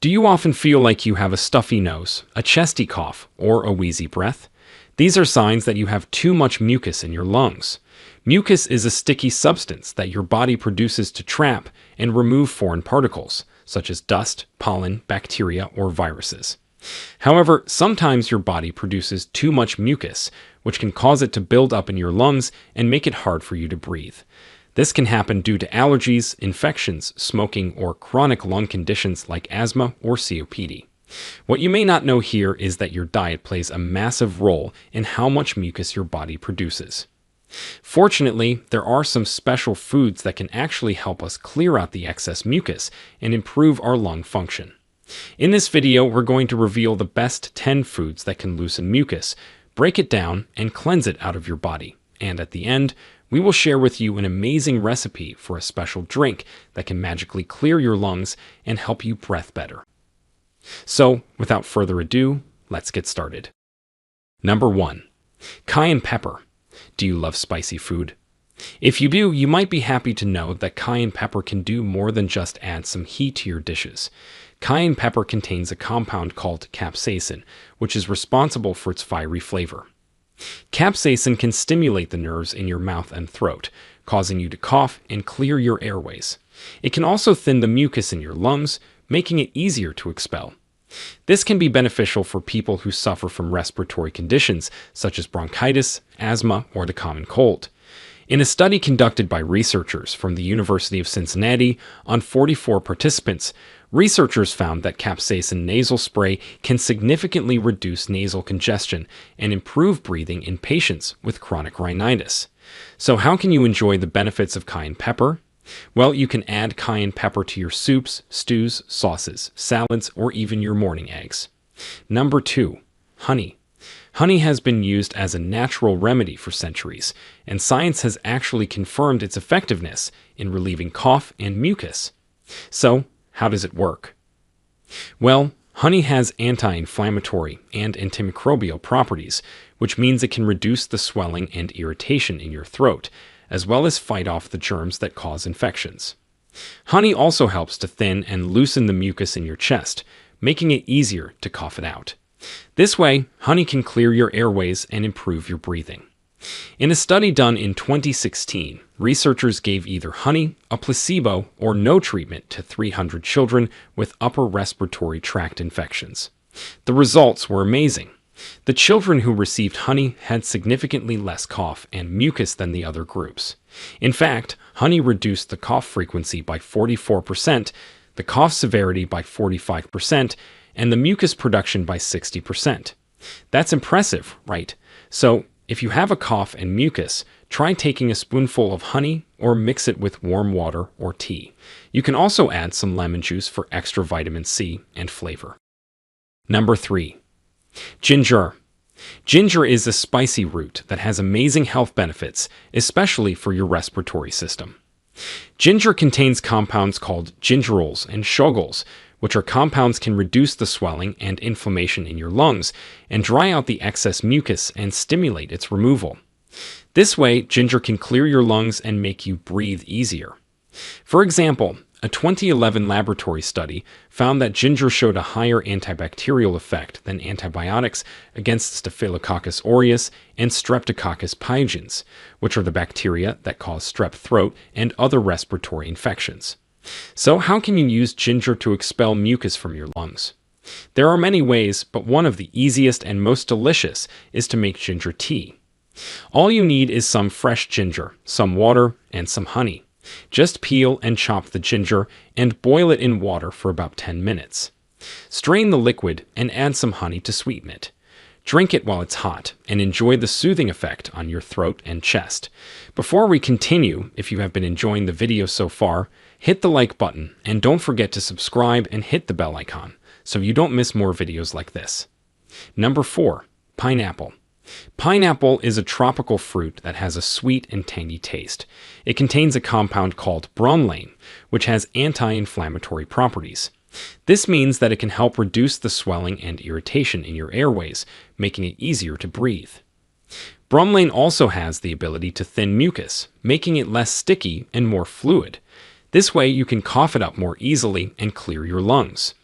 Do you often feel like you have a stuffy nose, a chesty cough, or a wheezy breath? These are signs that you have too much mucus in your lungs. Mucus is a sticky substance that your body produces to trap and remove foreign particles, such as dust, pollen, bacteria, or viruses. However, sometimes your body produces too much mucus, which can cause it to build up in your lungs and make it hard for you to breathe. This can happen due to allergies, infections, smoking, or chronic lung conditions like asthma or COPD. What you may not know here is that your diet plays a massive role in how much mucus your body produces. Fortunately, there are some special foods that can actually help us clear out the excess mucus and improve our lung function. In this video, we're going to reveal the best 10 foods that can loosen mucus, break it down, and cleanse it out of your body. And at the end, we will share with you an amazing recipe for a special drink that can magically clear your lungs and help you breathe better. So, without further ado, let's get started. Number 1. Cayenne pepper. Do you love spicy food? If you do, you might be happy to know that cayenne pepper can do more than just add some heat to your dishes. Cayenne pepper contains a compound called capsaicin, which is responsible for its fiery flavor. Capsaicin can stimulate the nerves in your mouth and throat, causing you to cough and clear your airways. It can also thin the mucus in your lungs, making it easier to expel. This can be beneficial for people who suffer from respiratory conditions such as bronchitis, asthma, or the common cold. In a study conducted by researchers from the University of Cincinnati on 44 participants, researchers found that capsaicin nasal spray can significantly reduce nasal congestion and improve breathing in patients with chronic rhinitis. So how can you enjoy the benefits of cayenne pepper? Well, you can add cayenne pepper to your soups, stews, sauces, salads, or even your morning eggs. Number 2. Honey. Honey has been used as a natural remedy for centuries, and science has actually confirmed its effectiveness in relieving cough and mucus. So, how does it work? Well, honey has anti-inflammatory and antimicrobial properties, which means it can reduce the swelling and irritation in your throat, as well as fight off the germs that cause infections. Honey also helps to thin and loosen the mucus in your chest, making it easier to cough it out. This way, honey can clear your airways and improve your breathing. In a study done in 2016, researchers gave either honey, a placebo, or no treatment to 300 children with upper respiratory tract infections. The results were amazing. The children who received honey had significantly less cough and mucus than the other groups. In fact, honey reduced the cough frequency by 44%, the cough severity by 45%, and the mucus production by 60%. That's impressive, right? So, if you have a cough and mucus, try taking a spoonful of honey or mix it with warm water or tea. You can also add some lemon juice for extra vitamin C and flavor. Number 3. Ginger. Ginger is a spicy root that has amazing health benefits, especially for your respiratory system. Ginger contains compounds called gingerols and shogols, which are compounds can reduce the swelling and inflammation in your lungs and dry out the excess mucus and stimulate its removal. This way, ginger can clear your lungs and make you breathe easier. For example, a 2011 laboratory study found that ginger showed a higher antibacterial effect than antibiotics against Staphylococcus aureus and Streptococcus pyogenes, which are the bacteria that cause strep throat and other respiratory infections. So how can you use ginger to expel mucus from your lungs? There are many ways, but one of the easiest and most delicious is to make ginger tea. All you need is some fresh ginger, some water, and some honey. Just peel and chop the ginger and boil it in water for about 10 minutes. Strain the liquid and add some honey to sweeten it. Drink it while it's hot and enjoy the soothing effect on your throat and chest. Before we continue, if you have been enjoying the video so far, hit the like button and don't forget to subscribe and hit the bell icon so you don't miss more videos like this. Number 4. Pineapple. Pineapple is a tropical fruit that has a sweet and tangy taste. It contains a compound called bromelain, which has anti-inflammatory properties. This means that it can help reduce the swelling and irritation in your airways, making it easier to breathe. Bromelain also has the ability to thin mucus, making it less sticky and more fluid. This way you can cough it up more easily and clear your lungs.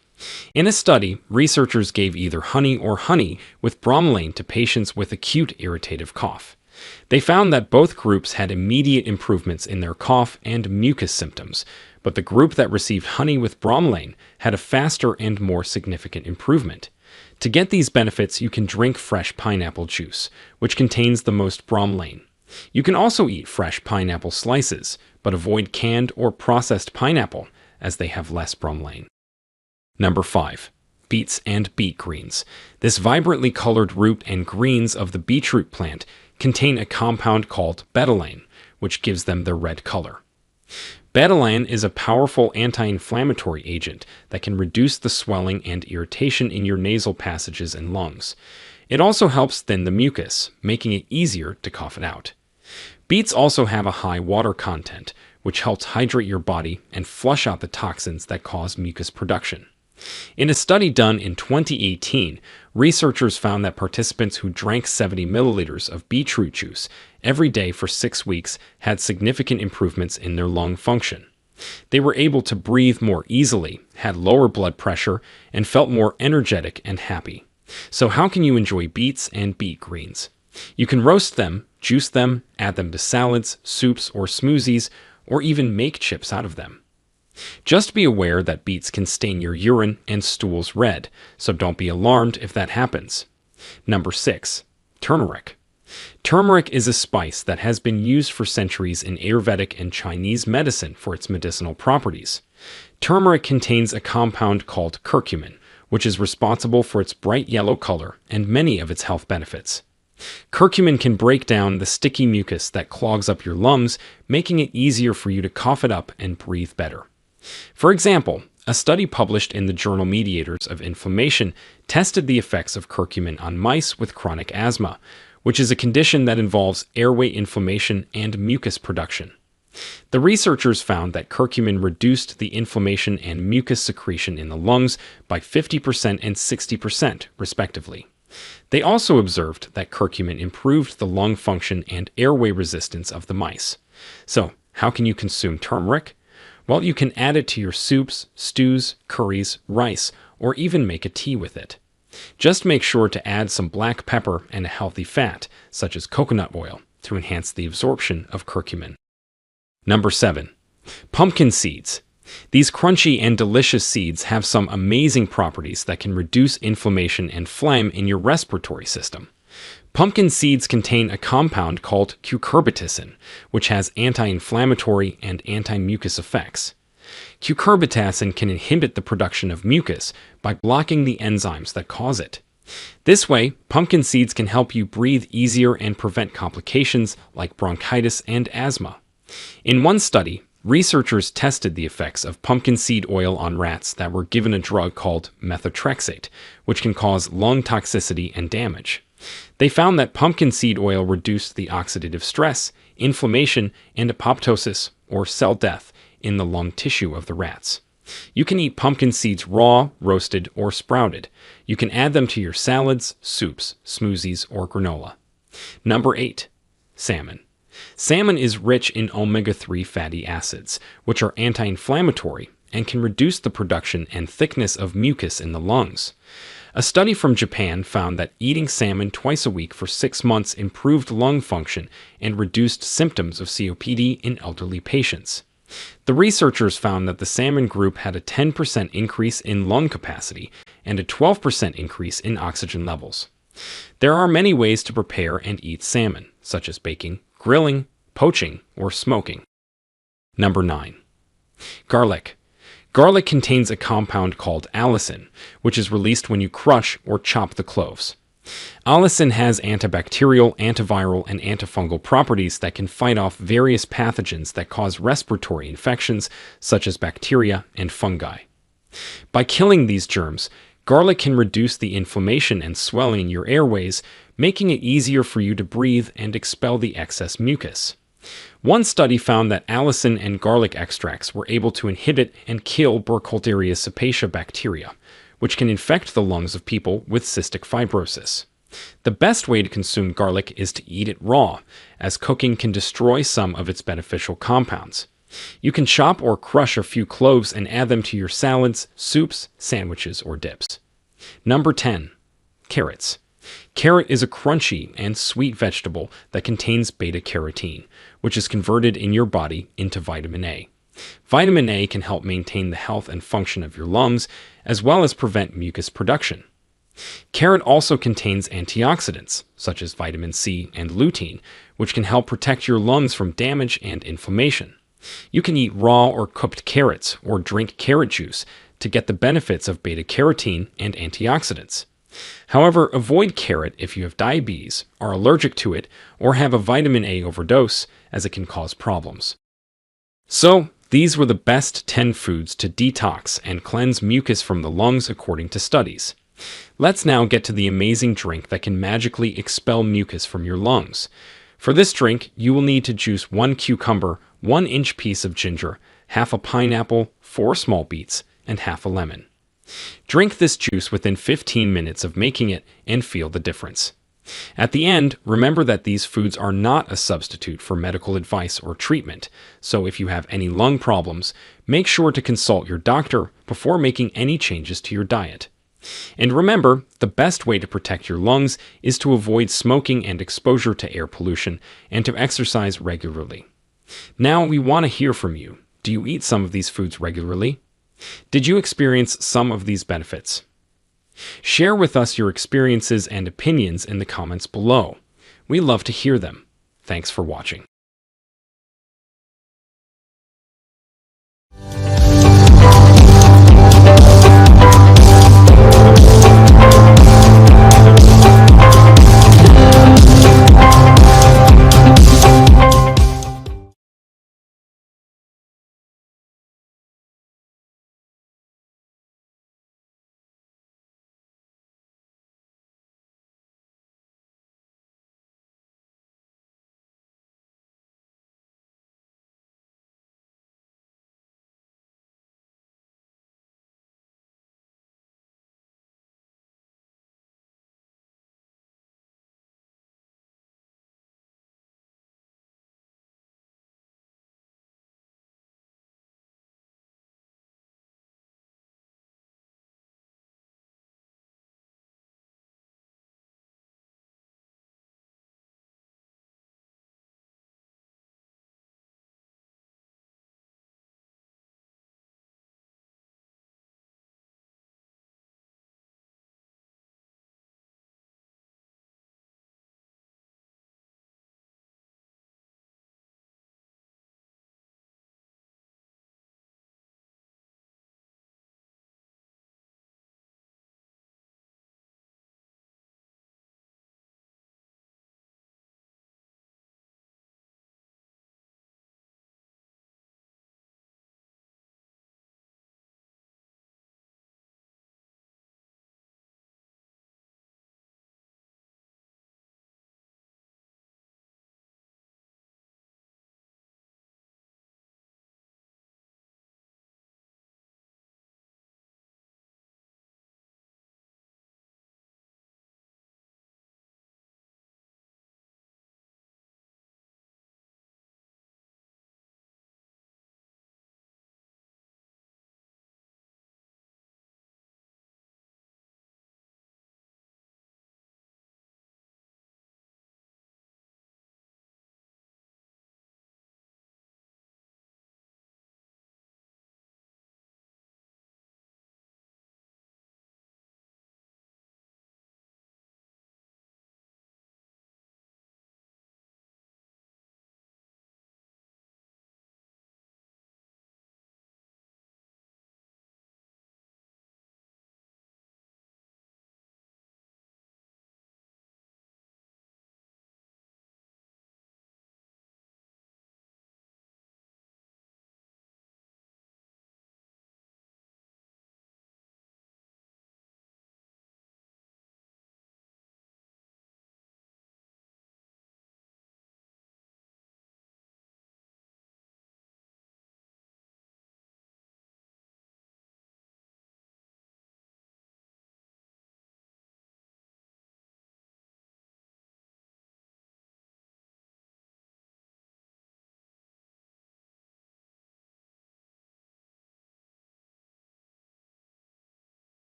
In a study, researchers gave either honey or honey with bromelain to patients with acute irritative cough. They found that both groups had immediate improvements in their cough and mucus symptoms, but the group that received honey with bromelain had a faster and more significant improvement. To get these benefits, you can drink fresh pineapple juice, which contains the most bromelain. You can also eat fresh pineapple slices, but avoid canned or processed pineapple, as they have less bromelain. Number 5. Beets and beet greens. This vibrantly colored root and greens of the beetroot plant contain a compound called betalain, which gives them their red color. Betalain is a powerful anti-inflammatory agent that can reduce the swelling and irritation in your nasal passages and lungs. It also helps thin the mucus, making it easier to cough it out. Beets also have a high water content, which helps hydrate your body and flush out the toxins that cause mucus production. In a study done in 2018, researchers found that participants who drank 70 milliliters of beetroot juice every day for 6 weeks had significant improvements in their lung function. They were able to breathe more easily, had lower blood pressure, and felt more energetic and happy. So how can you enjoy beets and beet greens? You can roast them, juice them, add them to salads, soups, or smoothies, or even make chips out of them. Just be aware that beets can stain your urine and stools red, so don't be alarmed if that happens. Number 6. Turmeric. Turmeric is a spice that has been used for centuries in Ayurvedic and Chinese medicine for its medicinal properties. Turmeric contains a compound called curcumin, which is responsible for its bright yellow color and many of its health benefits. Curcumin can break down the sticky mucus that clogs up your lungs, making it easier for you to cough it up and breathe better. For example, a study published in the journal Mediators of Inflammation tested the effects of curcumin on mice with chronic asthma, which is a condition that involves airway inflammation and mucus production. The researchers found that curcumin reduced the inflammation and mucus secretion in the lungs by 50% and 60%, respectively. They also observed that curcumin improved the lung function and airway resistance of the mice. So, how can you consume turmeric? Well, you can add it to your soups, stews, curries, rice, or even make a tea with it. Just make sure to add some black pepper and a healthy fat, such as coconut oil, to enhance the absorption of curcumin. Number 7. Pumpkin seeds. These crunchy and delicious seeds have some amazing properties that can reduce inflammation and phlegm in your respiratory system. Pumpkin seeds contain a compound called cucurbitacin, which has anti-inflammatory and anti-mucus effects. Cucurbitacin can inhibit the production of mucus by blocking the enzymes that cause it. This way, pumpkin seeds can help you breathe easier and prevent complications like bronchitis and asthma. In one study, researchers tested the effects of pumpkin seed oil on rats that were given a drug called methotrexate, which can cause lung toxicity and damage. They found that pumpkin seed oil reduced the oxidative stress, inflammation, and apoptosis, or cell death, in the lung tissue of the rats. You can eat pumpkin seeds raw, roasted, or sprouted. You can add them to your salads, soups, smoothies, or granola. Number 8. Salmon. Salmon is rich in omega-3 fatty acids, which are anti-inflammatory and can reduce the production and thickness of mucus in the lungs. A study from Japan found that eating salmon twice a week for 6 months improved lung function and reduced symptoms of COPD in elderly patients. The researchers found that the salmon group had a 10% increase in lung capacity and a 12% increase in oxygen levels. There are many ways to prepare and eat salmon, such as baking, grilling, poaching, or smoking. Number 9. Garlic. Garlic contains a compound called allicin, which is released when you crush or chop the cloves. Allicin has antibacterial, antiviral, and antifungal properties that can fight off various pathogens that cause respiratory infections, such as bacteria and fungi. By killing these germs, garlic can reduce the inflammation and swelling in your airways, making it easier for you to breathe and expel the excess mucus. One study found that allicin and garlic extracts were able to inhibit and kill Burkholderia cepacia bacteria, which can infect the lungs of people with cystic fibrosis. The best way to consume garlic is to eat it raw, as cooking can destroy some of its beneficial compounds. You can chop or crush a few cloves and add them to your salads, soups, sandwiches, or dips. Number 10. Carrots. Carrot is a crunchy and sweet vegetable that contains beta-carotene, which is converted in your body into vitamin A. Vitamin A can help maintain the health and function of your lungs, as well as prevent mucus production. Carrot also contains antioxidants, such as vitamin C and lutein, which can help protect your lungs from damage and inflammation. You can eat raw or cooked carrots or drink carrot juice to get the benefits of beta-carotene and antioxidants. However, avoid carrot if you have diabetes, are allergic to it, or have a vitamin A overdose, as it can cause problems. So, these were the best 10 foods to detox and cleanse mucus from the lungs according to studies. Let's now get to the amazing drink that can magically expel mucus from your lungs. For this drink, you will need to juice 1 cucumber, 1-inch piece of ginger, half a pineapple, 4 small beets, and half a lemon. Drink this juice within 15 minutes of making it and feel the difference. At the end, remember that these foods are not a substitute for medical advice or treatment, so if you have any lung problems, make sure to consult your doctor before making any changes to your diet. And remember, the best way to protect your lungs is to avoid smoking and exposure to air pollution and to exercise regularly. Now we want to hear from you. Do you eat some of these foods regularly? Did you experience some of these benefits? Share with us your experiences and opinions in the comments below. We love to hear them. Thanks for watching.